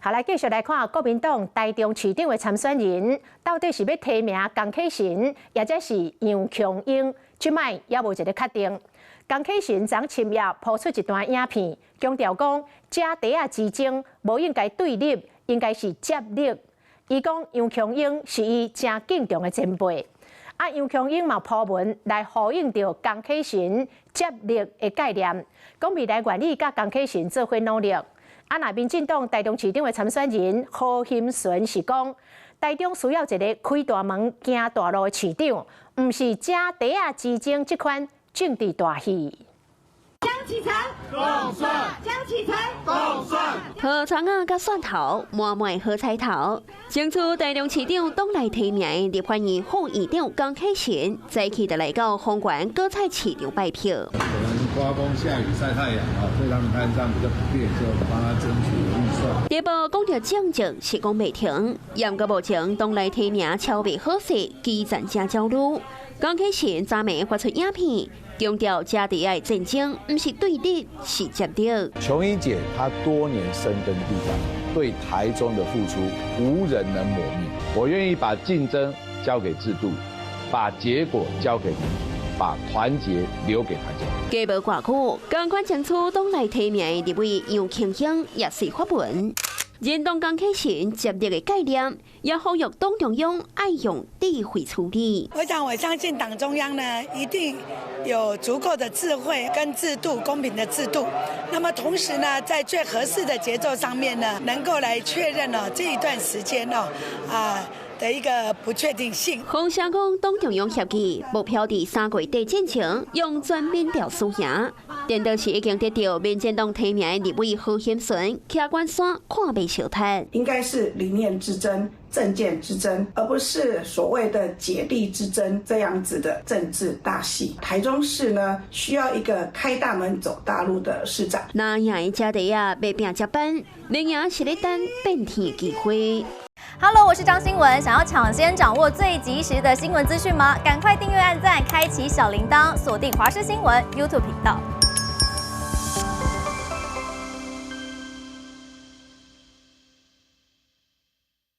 好，来继续来看国民党台中市长的参选人，到底是要提名江启臣，或者是杨强英？即摆也无一个确定。江启臣昨深夜抛出一段影片，强调讲家底仔之争无应该对立，应该是接力。伊讲杨强英是伊真敬重的前辈。杨强英嘛铺文来呼应着江启臣接力的概念，讲未来愿意甲江启臣做伙努力。若民进党台中市长的参选人何欣纯是讲，台中需要一个开大门、行大路的市长，毋是家底仔之争这款政治大戏。江启臣共选，江启臣共选。好长啊，甲蒜头，满满好彩头。争取台中市长党内提名的立法院副议长江启臣，早起就来到丰原果菜市场拜票。可能刮风下雨晒太阳啊，所以他们摊上比较不便，所以我们帮他争取预算。第报讲到正正是讲袂停，严格目前党内提名超未好势，基层正焦虑。江启臣昨暝发出影片。强调家底爱战争，不是对立，是接力。琼英姐她多年深耕地方，对台中的付出无人能磨灭。我愿意把竞争交给制度，把结果交给民主，把团结留给大家。家无挂苦，赶快争取党内提名的立委杨庆兴也是发文。认同江启臣接力的概念，也呼吁党中央爱用智慧处理。我相信党中央呢，一定有足够的智慧跟制度，公平的制度。那么同时呢，在最合适的节奏上面呢，能够来确认这一段时间的一个不确定性。洪社讲党中央协议目标伫3月底进前用全民调输赢。电动是已经得到民进党提名的立委何欣纯，徛关山看袂小摊。应该是理念之争、政见之争，而不是所谓的姐弟之争这样子的政治大戏。台中市呢，需要一个开大门走大路的市长。那赢家底啊，要拼接班，另赢是咧等变天的机会。Hello， 我是张新文。想要抢先掌握最及时的新闻资讯吗？赶快订阅、按赞、开启小铃铛，锁定华视新闻 YouTube 频道。